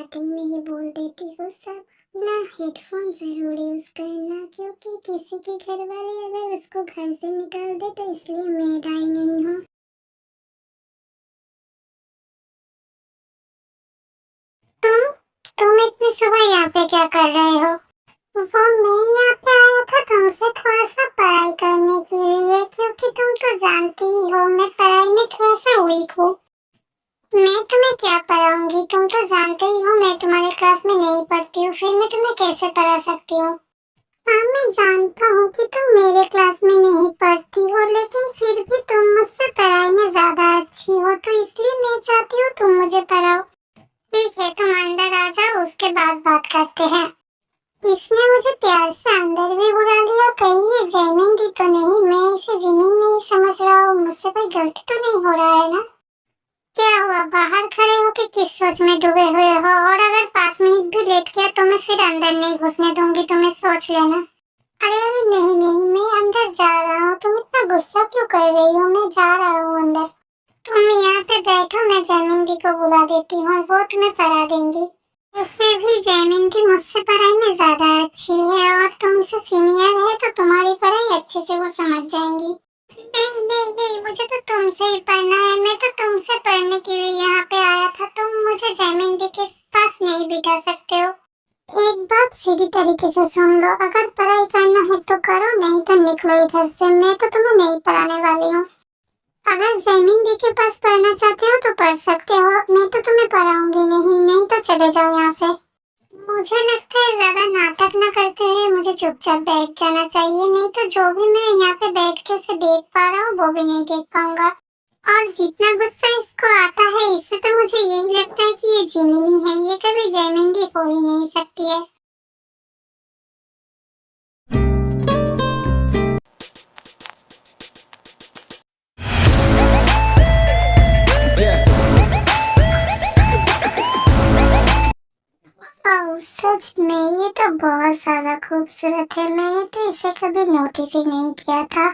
Starting में ही बोल देती हूँ सब अपना हेडफोन ज़रूर यूज़ करना, क्योंकि किसी के घर वाले अगर उसको घर से निकाल दे तो इसलिए मैं दायी नहीं हूँ। तुम तुम इतनी सुबह यहाँ पे क्या कर रहे हो? वो मैं यहाँ पे आया था तुमसे थोड़ा सा पढ़ाई करने के लिए, क्योंकि तुम तो जानती ही हो मैं पढ़ाई में थोड़ा सा वीक हूँ। मैं तुम्हें क्या पढ़ाऊंगी, तुम तो जानते ही हो मैं तुम्हारे क्लास में नहीं पढ़ती हूँ, फिर मैं तुम्हें कैसे पढ़ा सकती हूँ। हाँ मैं जानता हूँ कि तुम मेरे क्लास में नहीं पढ़ती हो, लेकिन फिर भी तुम मुझसे पढ़ाई में ज्यादा अच्छी हो, तो इसलिए मैं चाहती हूँ तुम मुझे पढ़ाओ। ठीक है, तुम अंदर आ जाओ, उसके बाद बात करते हैं। इसने मुझे प्यार से अंदर भी बुला लिया, कहीं ये जैमिंदी तो नहीं, मैं इसे जिमिन नहीं समझ रहा हूँ, मुझसे कोई गलती तो नहीं हो रहा है ना? क्या हुआ, बाहर खड़े हो कि किस सोच में डूबे हुए हो? और अगर 5 मिनट भी लेट किया तो मैं फिर अंदर नहीं घुसने दूंगी, तुम्हें सोच लेना। अरे नहीं नहीं, मैं अंदर जा रहा हूँ, तुम इतना गुस्सा क्यों कर रही हो? मैं जा रहा हूँ अंदर। तुम यहाँ पे बैठो, मैं जैमिंदी को बुला देती हूँ, वो तुम्हें पढ़ा देंगी। वैसे भी जैमिंदी मुझसे पढ़ाई में ज्यादा अच्छी है, और तुमसे सीनियर है तो तुम्हारी पढ़ाई अच्छे से वो समझ जाएंगी। नहीं नहीं नहीं, मुझे तो तुमसे ही पढ़ना है, मैं तो तुमसे पढ़ने के लिए यहाँ पे आया था, तुम मुझे जैमिंदी के पास नहीं बिठा सकते हो। एक बात सीधी तरीके से सुन लो, अगर पढ़ाई करना है तो करो, नहीं तो निकलो इधर से, मैं तो तुम्हें नहीं पढ़ाने वाली हूँ। अगर जैमिंदी के पास पढ़ना चाहते हो तो पढ़ सकते हो, मैं तो तुम्हें पढ़ाऊंगी नहीं, नहीं तो चले जाओ यहाँ से। मुझे लगता है ज्यादा नाटक ना करते हुए मुझे चुपचाप बैठ जाना चाहिए, नहीं तो जो भी मैं यहाँ पे बैठ के उसे देख पा रहा हूँ वो भी नहीं देख पाऊंगा। और जितना गुस्सा इसको आता है, इससे तो मुझे यही लगता है कि ये जिमिनी है, ये कभी जैमिंदी हो ही नहीं सकती है। ओह सच में, ये तो बहुत ज्यादा खूबसूरत है, मैंने तो इसे कभी नोटिस ही नहीं किया था।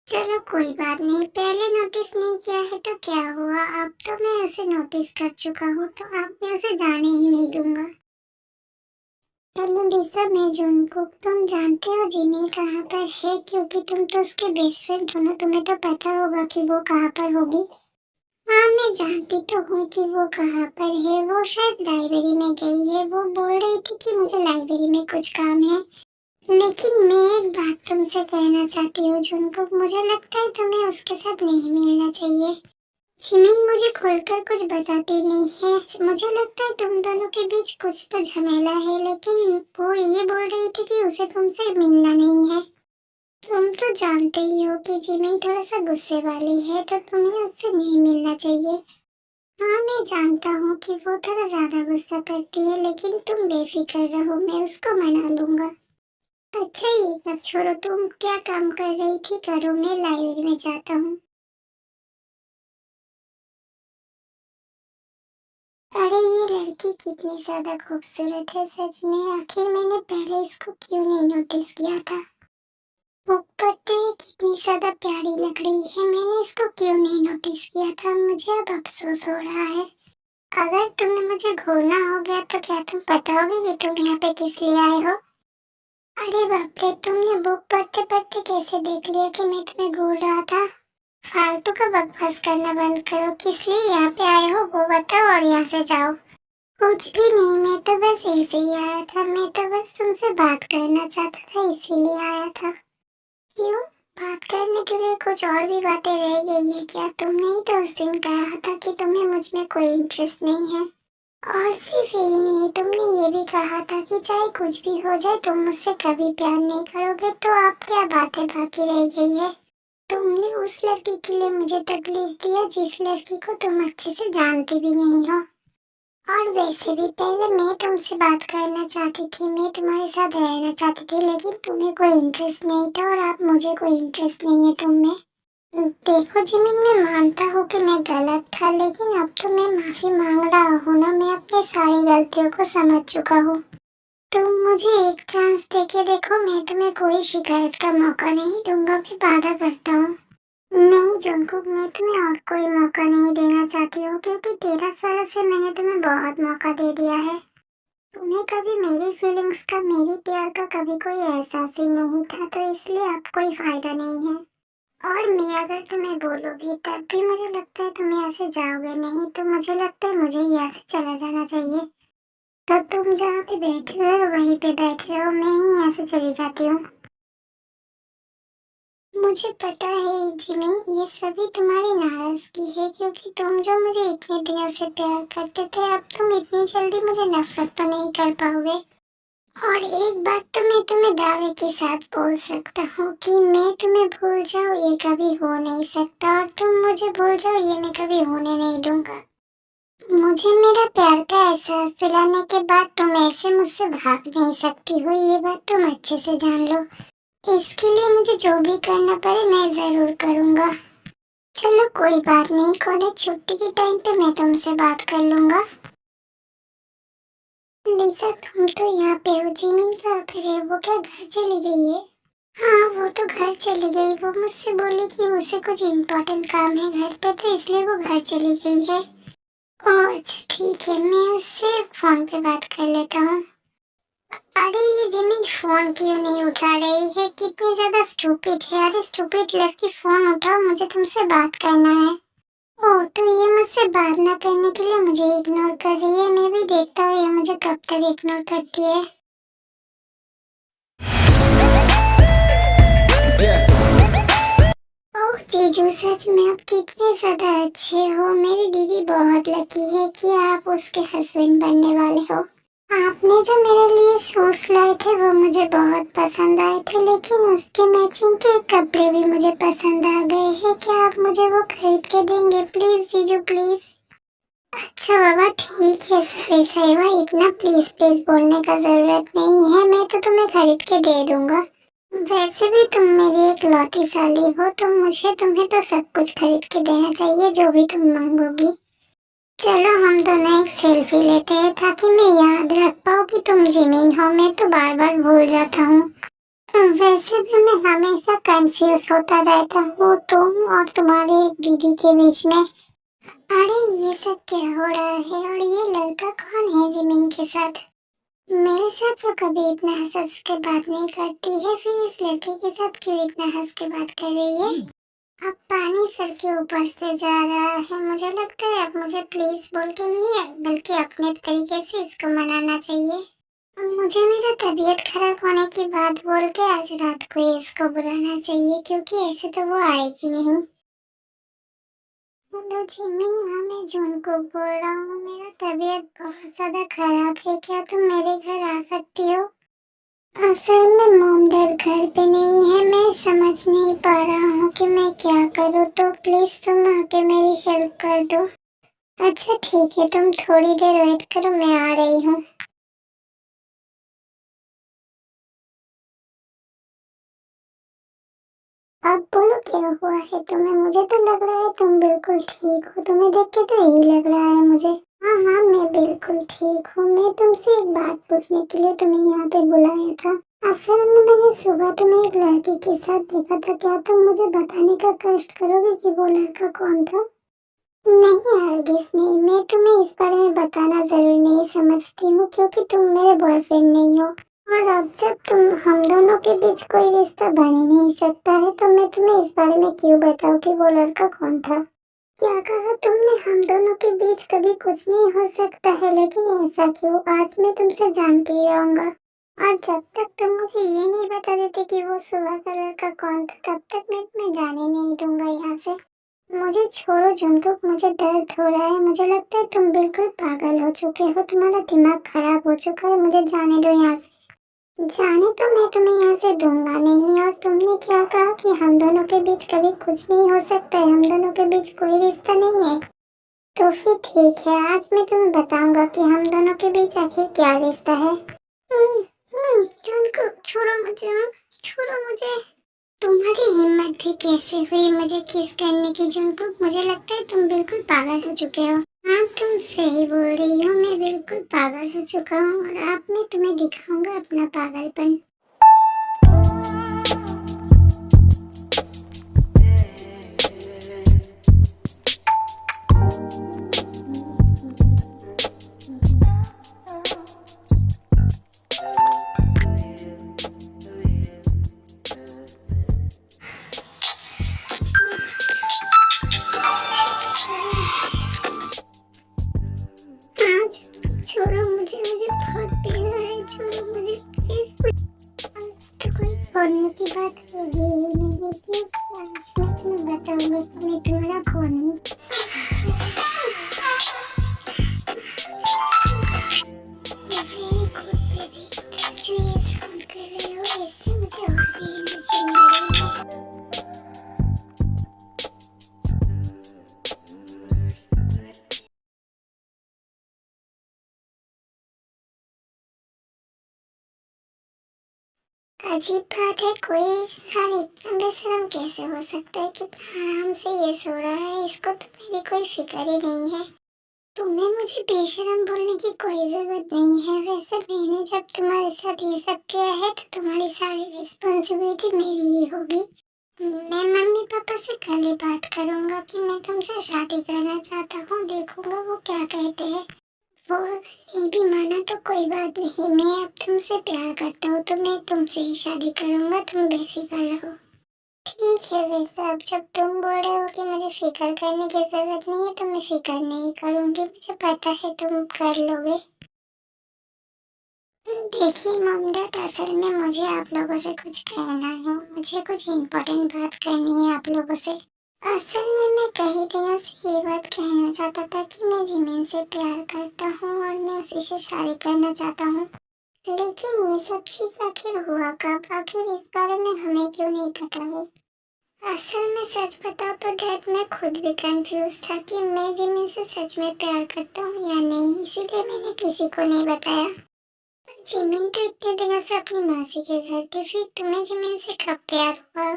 चलो कोई बात नहीं, पहले नोटिस नहीं किया है तो क्या हुआ, अब तो मैं उसे नोटिस कर चुका हूँ, तो अब मैं उसे जाने ही नहीं दूंगा। लिसा मैं जुनकुक, तुम जानते हो जिमिन कहाँ पर है? क्योंकि तुम तो उसके बेस्ट फ्रेंड हो ना, तुम्हें तो पता होगा कि वो कहाँ पर होगी। हाँ मैं जानती तो हूँ कि वो कहाँ पर है, वो शायद लाइब्रेरी में गई है, वो बोल रही थी कि मुझे लाइब्रेरी में कुछ काम है। लेकिन मैं एक बात तुमसे कहना चाहती हूँ जुनकुक, मुझे लगता है तुम्हें उसके साथ नहीं मिलना चाहिए। जिमिन मुझे खुलकर कुछ बताती नहीं है, मुझे लगता है तुम दोनों के बीच कुछ तो झमेला है, लेकिन वो ये बोल रही थी कि उसे तुमसे मिलना नहीं है। तुम तो जानते ही हो कि जिमिन थोड़ा सा गुस्से वाली है, तो तुम्हें उससे नहीं मिलना चाहिए। हाँ मैं जानता हूँ कि वो थोड़ा ज्यादा गुस्सा करती है, लेकिन तुम बेफिक्र रहो, मैं उसको मना लूंगा। अच्छा ये सब छोड़ो, तुम क्या काम कर रही थी करो, मैं लाइब्रेरी में जाता हूँ। अरे ये लड़की कितनी ज्यादा खूबसूरत है सच में, आखिर मैंने पहले इसको क्यों नहीं नोटिस किया था। बुक पढ़ते हुए कितनी ज्यादा प्यारी लग रही है, मैंने इसको क्यों नहीं नोटिस किया था, मुझे अब अफसोस हो रहा है। अगर तुम्हें मुझे घूरना हो गया तो क्या तुम बताओगे कि तुम यहाँ पे किस लिए आए हो? अरे बाप रे, तुमने बुक पढ़ते पढ़ते कैसे देख लिया कि मैं तुम्हें घूर रहा था? फालतू का बकवास करना बंद करो, किस लिए यहाँ पे आए हो वो बताओ और यहाँ से जाओ। कुछ भी नहीं, मैं तो बस ऐसे ही आया था, मैं तो बस तुमसे बात करना चाहता था, इसीलिए आया था। क्यों, बात करने के लिए कुछ और भी बातें रह गई है क्या? तुमने ही तो उस दिन कहा था कि तुम्हें मुझ में कोई इंटरेस्ट नहीं है। और सिर्फ यही नहीं, तुमने ये भी कहा था कि चाहे कुछ भी हो जाए तुम मुझसे कभी प्यार नहीं करोगे, तो अब क्या बातें बाकी रह गई है? तुमने उस लड़की के लिए मुझे तकलीफ दिया जिस लड़की को तुम अच्छे से जानती भी नहीं हो। और वैसे भी पहले मैं तुमसे बात करना चाहती थी, मैं तुम्हारे साथ रहना चाहती थी, लेकिन तुम्हें कोई इंटरेस्ट नहीं था, और अब मुझे कोई इंटरेस्ट नहीं है तुम में। देखो जिमिन, मैं मानता हूँ कि मैं गलत था, लेकिन अब तो मैं माफी मांग रहा हूँ ना, मैं अपनी सारी गलतियों को समझ चुका हूँ। तुम मुझे एक चांस देके देखो, मैं तुम्हें कोई शिकायत का मौका नहीं दूंगा, मैं वादा करता हूँ। नहीं जंकुक, मैं तुम्हें और कोई मौका नहीं देना चाहती हूँ क्योंकि 13 सालों से मैंने तुम्हें बहुत मौका दे दिया है। तुम्हें कभी मेरी फीलिंग्स का, मेरी प्यार का कभी कोई एहसास ही नहीं था, तो इसलिए अब कोई फायदा नहीं है। और मैं अगर तुम्हें बोलूँगी तब भी मुझे लगता है तुम यहाँ से जाओगे नहीं, तो मुझे लगता है मुझे यहाँ से चला जाना चाहिए। तो तुम जहाँ पे बैठे हो वहीं पे बैठे रहो, मैं ही यहाँ से चली जाती हूँ। मुझे पता है जिमिन, ये सभी तुम्हारी नाराजगी है क्योंकि तुम जो मुझे इतने दिनों से प्यार करते थे, अब तुम इतनी जल्दी मुझे नफरत तो नहीं कर पाओगे। और एक बात तो मैं तुम्हें दावे के साथ बोल सकता हूँ कि मैं तुम्हें भूल जाऊँ ये कभी हो नहीं सकता, और तुम मुझे भूल जाओ ये मैं कभी होने नहीं दूंगा। मुझे मेरा प्यार का एहसास दिलाने के बाद तुम ऐसे मुझसे भाग नहीं सकती हो, ये बात तुम अच्छे से जान लो। इसके लिए मुझे जो भी करना पड़े मैं जरूर करूँगा। चलो कोई बात नहीं, कॉलेज छुट्टी के टाइम पे मैं तुमसे बात कर लूँगा। लिसा, तुम तो यहाँ पे हो, जिमिन कहाँ पे है? वो क्या घर चली गई है? हाँ वो तो घर चली गई, वो मुझसे बोली कि उसे कुछ इम्पोर्टेंट काम है घर पे, तो इसलिए वो घर चली गई है। ओह अच्छा ठीक है, मैं उससे फोन पे बात कर लेता हूँ। अरे ये जिमिन फोन क्यों नहीं उठा रही है? कितनी ज्यादा स्टूपिड है। अरे स्टूपिड लड़की, फोन उठाओ, मुझे तुमसे बात करना है। ओह तो ये मुझसे बात ना करने के लिए मुझे इग्नोर कर रही है। मैं भी देखता हूँ ये मुझे कब तक इग्नोर करती है। ओह जीजू, सच में आप कितने ज्यादा अच्छे हो। मेरी दीदी बहुत लकी है कि आप उसके हस्बैंड बनने वाले हो। आपने जो मेरे लिए शूज लाए थे वो मुझे बहुत पसंद आए थे, लेकिन उसके मैचिंग के कपड़े भी मुझे पसंद आ गए हैं। क्या आप मुझे वो खरीद के देंगे प्लीज जीजू, प्लीज? अच्छा बाबा ठीक है, सॉरी साहिबा, इतना प्लीज प्लीज बोलने का जरूरत नहीं है, मैं तो तुम्हें खरीद के दे दूंगा। वैसे भी तुम मेरी एक लौती साली हो, तो मुझे तुम्हें तो सब कुछ खरीद के देना चाहिए जो भी तुम मांगोगी। चलो हम दोनों एक सेल्फी लेते हैं ताकि मैं याद रख पाऊँ कि तुम जिमिन हो। मैं तो बार बार भूल जाता हूँ। वैसे भी मैं हमेशा कंफ्यूज होता रहता हूँ तुम और तुम्हारी दीदी के बीच में। अरे ये सब क्या हो रहा है? और ये लड़का कौन है जिमिन के साथ? मेरे साथ तो कभी इतना हंस के बात नहीं करती है, फिर इस लड़के के साथ क्यों इतना हंस के बात कर रही है? अब पानी सर के ऊपर से जा रहा है। मुझे लगता है अब मुझे प्लीज बोल के नहीं है बल्कि अपने तरीके से इसको मनाना चाहिए। अब मुझे मेरा तबीयत खराब होने की बात बोल के आज रात को ही इसको बुलाना चाहिए, क्योंकि ऐसे तो वो आएगी नहीं। हेलो जिमिन, हाँ मैं जून को बोल रहा हूँ। मेरा तबीयत बहुत ज्यादा खराब है, क्या तुम मेरे घर आ सकती हो? असल में मॉम डैड घर पे नहीं है, मैं समझ नहीं पा रहा हूँ कि मैं क्या करूँ, तो प्लीज तुम आके मेरी हेल्प कर दो। अच्छा ठीक है, तुम थोड़ी देर वेट करो, मैं आ रही हूँ। अब बोलो क्या हुआ है तुम्हें? मुझे तो लग रहा है तुम बिल्कुल ठीक हो, तुम्हें देख के तो यही लग रहा है मुझे। हाँ हाँ मैं बिल्कुल ठीक हूँ। मैं तुमसे एक बात पूछने के लिए तुम्हें यहाँ पे बुलाया था। असल में मैंने सुबह तुम्हें एक लड़के के साथ देखा था, क्या तुम मुझे बताने का कष्ट करोगे कि वो लड़का कौन था? नहीं हरगिज नहीं, मैं तुम्हें इस बारे में बताना जरूर नहीं समझती हूँ क्योंकि तुम मेरे बॉयफ्रेंड नहीं हो। और अब जब तुम हम दोनों के बीच कोई रिश्ता बन ही नहीं सकता है, तो मैं तुम्हें इस बारे में क्यों बताऊँ कि वो लड़का कौन था? क्या कहा तुमने? हम दोनों के बीच कभी कुछ नहीं हो सकता है, लेकिन ऐसा क्यों? आज मैं तुमसे जान के ही रहूंगा। और जब तक तुम मुझे ये नहीं बता देते कि वो सुबह का लड़का कौन था, तब तक मैं तुम्हें जाने नहीं दूंगा यहाँ से। मुझे छोड़ो जुनकुक, मुझे दर्द हो रहा है। मुझे लगता है तुम बिल्कुल पागल हो चुके हो, तुम्हारा दिमाग खराब हो चुका है। मुझे जाने दो यहाँ से। जाने तो मैं तुम्हें यहाँ से दूंगा नहीं। और तुमने क्या कहा कि हम दोनों के बीच कभी कुछ नहीं हो सकता है, हम दोनों के बीच कोई रिश्ता नहीं है? तो फिर ठीक है, आज मैं तुम्हें बताऊंगा कि हम दोनों के बीच आखिर क्या रिश्ता है। जुनकुक छोड़ो मुझे, छोड़ो मुझे। तुम्हारी हिम्मत भी कैसे हुई मुझे किस करने की जुनकुक? मुझे लगता है तुम बिल्कुल पागल हो चुके हो। हाँ तुम सही बोल रही हो, मैं बिल्कुल पागल हो चुका हूँ और अब मैं तुम्हें दिखाऊंगा अपना पागलपन। कौन की बात होगी नहीं क्यों आज मैं तुम्हें बताऊंगा कि मैं तुम्हारा कौन हूँ। Very good baby, जो ये साउंड कर रहे हो इससे मुझे और भी एनर्जी मिल रही है। अजीब बात है, कोई इंसान इतना बेशरम कैसे हो सकता है, कितना आराम से ये सो रहा है, इसको तो मेरी कोई फिक्र ही नहीं है। तुम्हें मुझे बेशरम बोलने की कोई जरूरत नहीं है। वैसे मैंने जब तुम्हारे साथ ये सब किया है तो तुम्हारी सारी रिस्पॉन्सिबिलिटी मेरी ही होगी। मैं मम्मी पापा से कल ही बात करूंगा कि मैं तुमसे शादी करना चाहता हूँ, देखूंगा वो क्या कहते हैं। वो नहीं भी माना तो कोई बात नहीं, मैं अब तुमसे प्यार करता हूँ तो मैं तुमसे ही शादी करूंगा, तुम बेफिक्र रहो। ठीक है, वैसे अब जब तुम बोल रहे हो कि मुझे फिक्र करने की जरूरत नहीं है तो मैं फिक्र नहीं करूंगी, मुझे पता है तुम कर लोगे। देखिए मॉम डैड, असल में मुझे आप लोगों से कुछ कहना है, मुझे कुछ इम्पोर्टेंट बात करनी है आप लोगों से। असल में मैं कई दिनों से ये बात कहना चाहता था कि मैं जिमिन से प्यार करता हूँ और मैं उसी से शादी करना चाहता हूँ, लेकिन ये सब चीज आखिर हुआ कब, आखिर इस बारे में हमें क्यों नहीं पता है। असल में सच बताओ तो डैड, मैं खुद भी कंफ्यूज था कि मैं जिमिन से सच में प्यार करता हूँ या नहीं, इसीलिए मैंने किसी को नहीं बताया। जिमिन तो इतने दिनों से अपनी मासी के घर थी, फिर तुम्हें जिमिन से कब प्यार हुआ?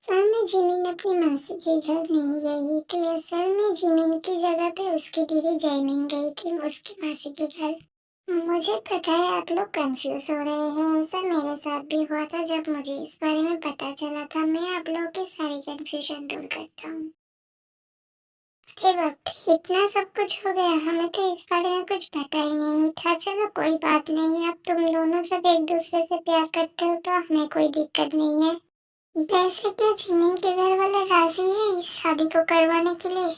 असल में जिमिन अपनी मासी के घर नहीं गई थी, असल में जिमिन की जगह पे उसकी दीदी जयमिन गई थी उसकी मासी के घर। मुझे पता है आप लोग कंफ्यूज हो रहे हैं, ऐसा मेरे साथ भी हुआ था। जब मुझे इस बारे में पता चला था, मैं आप लोगों की सारी कंफ्यूजन दूर करता हूँ। अरे बाप रे, इतना सब कुछ हो गया, हमें तो इस बारे में कुछ पता ही नहीं था। चलो कोई बात नहीं, अब तुम दोनों जब एक दूसरे से प्यार करते हो तो हमें कोई दिक्कत नहीं है। वैसे क्या जिमिन के घर वाले राजी है इस शादी को करवाने के लिए?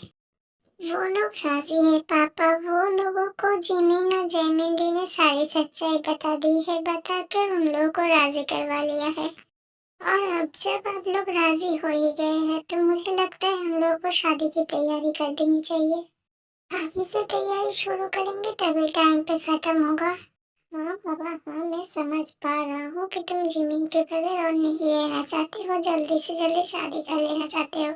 वो लोग राजी है पापा, वो लोगों को जिमिन और जयमिन दी ने सारी सच्चाई बता दी है, बताकर उन लोगों को राजी करवा लिया है। और अब जब आप लोग राजी हो ही गए हैं तो मुझे लगता है हम लोगों को शादी की तैयारी कर देनी चाहिए। अभी से तैयारी शुरू करेंगे तभी टाइम पे खत्म होगा। हाँ बाबा, हाँ मैं समझ पा रहा हूँ कि तुम जिमिन के बगैर और नहीं रहना चाहते हो, जल्दी से जल्दी शादी कर लेना चाहते हो।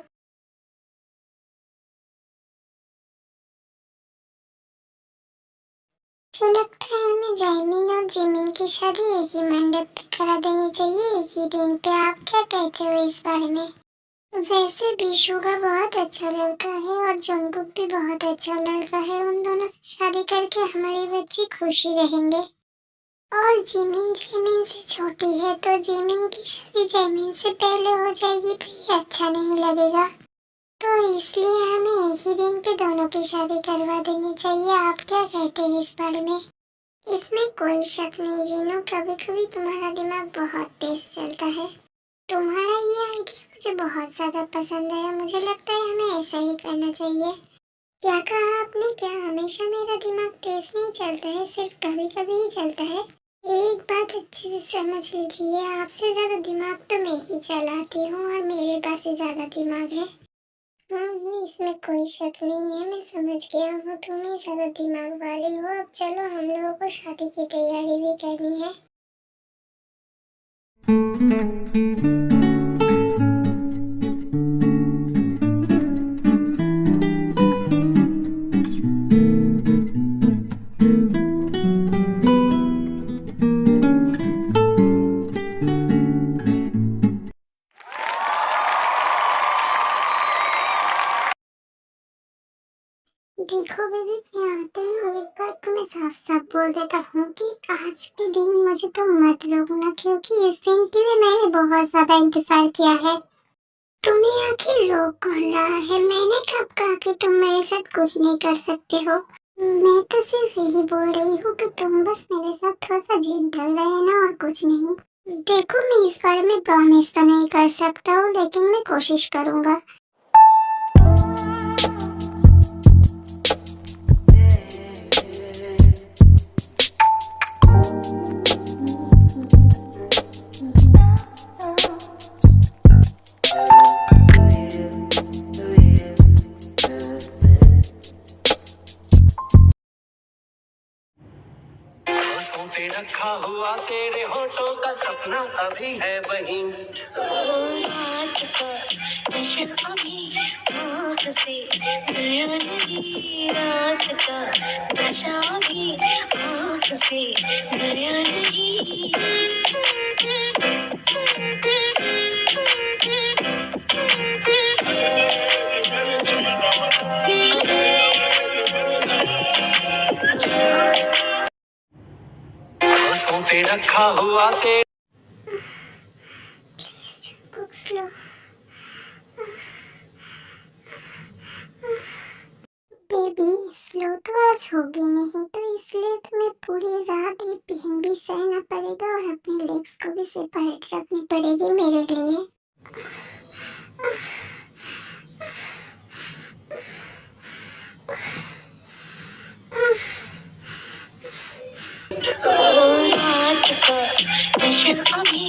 मुझे लगता है हमें जयमिन और जिमिन की शादी एक ही मंडप पे करा देनी चाहिए, एक ही दिन पे। आप क्या कहते हो इस बारे में? वैसे बिशुगा बहुत अच्छा लड़का है और जंगकुक भी बहुत अच्छा लड़का है, उन दोनों से शादी करके हमारे बच्चे खुशी रहेंगे। और जिमिन जयमिन से छोटी है तो जिमिन की शादी जयमिन से पहले हो जाएगी तो ये अच्छा नहीं लगेगा, तो इसलिए हमें एक ही दिन पे दोनों की शादी करवा देनी चाहिए। आप क्या कहते हैं इस बारे में? इसमें कोई शक नहीं जीनू, कभी कभी तुम्हारा दिमाग बहुत तेज चलता है। तुम्हारा ये आइडिया मुझे बहुत ज्यादा पसंद है, मुझे लगता है हमें ऐसा ही करना चाहिए। क्या कहा आपने? क्या हमेशा मेरा दिमाग तेज नहीं चलता है, सिर्फ कभी कभी ही चलता है? एक बात अच्छे से समझ लीजिए, आपसे ज्यादा दिमाग तो मैं ही चलाती हूँ और मेरे पास ही ज्यादा दिमाग है। हाँ, इसमें कोई शक नहीं है, मैं समझ गया हूँ तुम ही ज्यादा दिमाग वाली हो। अब चलो हम लोगों को शादी की तैयारी भी करनी है। देखो बेबी, मैं आते ही एक बात तुम्हें साफ साफ बोल देता हूँ कि आज के दिन मुझे तुम मत रोकना, क्योंकि इस दिन के लिए मैंने बहुत ज्यादा इंतजार किया है। तुम्हें आखिर रोक कौन रहा है? मैंने कब कहा कि तुम मेरे साथ कुछ नहीं कर सकते हो? मैं तो सिर्फ यही बोल रही हूँ कि तुम बस मेरे साथ थोड़ा सा जेंटल रहना और कुछ नहीं। देखो, मैं इस बारे में प्रॉमिस तो नहीं कर सकता हूँ, लेकिन मैं कोशिश करूँगा। होठों पे रखा हुआ तेरे होठों का सपना अभी है वही। रात का नशा अभी आँख से गया नहीं, रात का नशा अभी आँख से गया नहीं। होठों पे रखा हुआ तेरे बुक स्लो। बेबी स्लो तो आज होगी नहीं, तो इसलिए तुम्हें पूरी रात ये पेन भी सहना पड़ेगा और अपने लेग्स को भी सेपरेट रखनी पड़ेगी मेरे लिए। रात का नशा अभी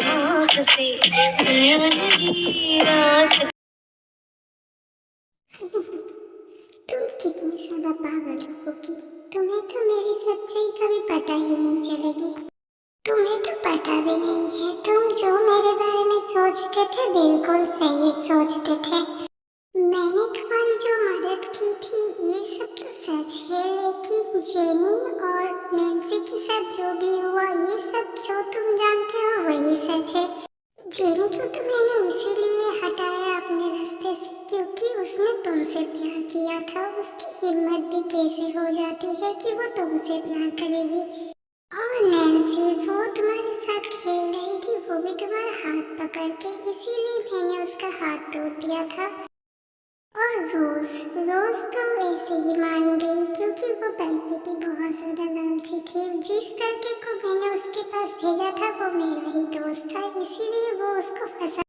आँख से गया नहीं, रात। तुम कितनी ज्यादा पागल हो कुकी, तुम्हें तो मेरी सच्चाई कभी पता ही नहीं चलेगी। तुम्हें तो पता भी नहीं है, तुम जो मेरे बारे में सोचते थे बिल्कुल सही सोचते थे। मैंने तुम्हारी जो मदद की थी ये सब तो सच है, लेकिन जेनी और नैन्सी के साथ जो भी हुआ ये सब जो तुम जानते हो वही सच है। जेनी को तो मैंने इसीलिए हटाया अपने रास्ते से क्योंकि उसने तुमसे प्यार किया था। उसकी हिम्मत भी कैसे हो जाती है कि वो तुमसे प्यार करेगी। और नैन्सी वो तुम्हारे साथ खेल रही थी, वो भी तुम्हारा हाथ पकड़ के, इसीलिए मैंने उसका हाथ तोड़ दिया था। और रोज रोज तो ऐसे ही मान गई क्योंकि वो पैसे की बहुत ज्यादा लालची थी। जिस लड़के को मैंने उसके पास भेजा था वो मेरा ही दोस्त था, इसीलिए वो उसको फंसा।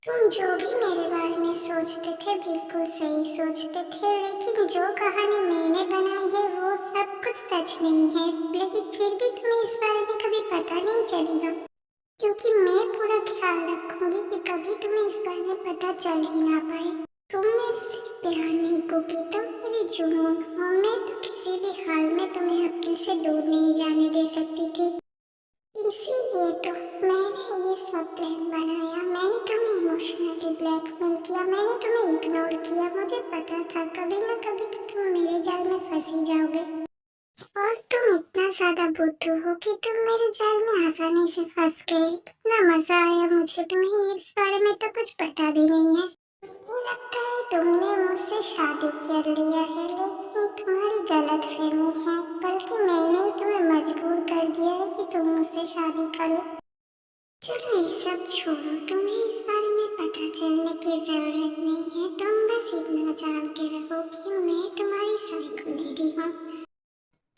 तुम जो भी मेरे बारे में सोचते थे बिल्कुल सही सोचते थे, लेकिन जो कहानी मैंने बनाई है वो सब कुछ सच नहीं है। लेकिन फिर भी तुम्हें इस बारे में कभी पता नहीं चलेगा क्योंकि मैं पूरा ख्याल रखूंगी कि कभी तुम्हें इस बारे में पता चल ही ना पाए। तुम मेरे सिर्फ प्यार नहीं कुकी, तुम मेरी जुनून हो। मैं तो किसी भी हाल में तुम्हें अपने से दूर नहीं जाने दे सकती थी, इसीलिए तो मैंने ये सब प्लान बनाया। मैंने तुम्हें इमोशनली ब्लैकमेल किया, मैंने तुम्हें इग्नोर किया। मुझे पता था कभी ना कभी तो तुम मेरे जाल में फंसी जाओगे। और तुम इतना ज्यादा बुद्धू हो कि तुम मेरे जाल में आसानी से फंस गए। कितना मजा आया मुझे, तुम्हें इस बारे में तो कुछ पता भी नहीं है। लगता है तुमने मुझसे शादी कर लिया है, लेकिन तुम्हारी गलत फहमी है। बल्कि मैंने ही तुम्हें मजबूर कर दिया है कि तुम मुझसे शादी करो। चलो ये सब छोड़ो, तुम्हें इस बारे में पता चलने की जरूरत नहीं है। तुम बस इतना जानते रहो कि मैं तुम्हारी साइको लेडी हूँ।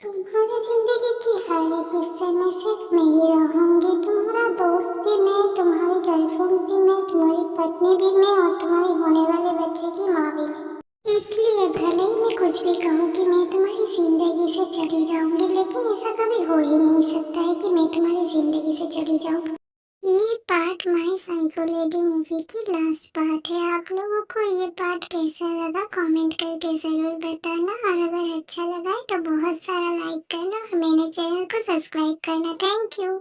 तुम्हारी जिंदगी की हर एक हिस्से में सिर्फ मैं ही रहूंगी। तुम्हारा दोस्त भी मैं, तुम्हारी गर्लफ्रेंड भी मैं, तुम्हारी पत्नी भी मैं और तुम्हारे होने वाले बच्चे की माँ भी मैं। इसलिए भले ही मैं कुछ भी कहूँ कि मैं तुम्हारी जिंदगी से चली जाऊंगी, लेकिन ऐसा कभी हो ही नहीं सकता है कि मैं तुम्हारी जिंदगी से चली जाऊँ। ये part my psycho lady movie की लास्ट पार्ट है। आप लोगों को ये पार्ट कैसा लगा कमेंट करके जरूर बताना, और अगर अच्छा लगा है तो बहुत सारा लाइक करना और मेरे चैनल को सब्सक्राइब करना। Thank you.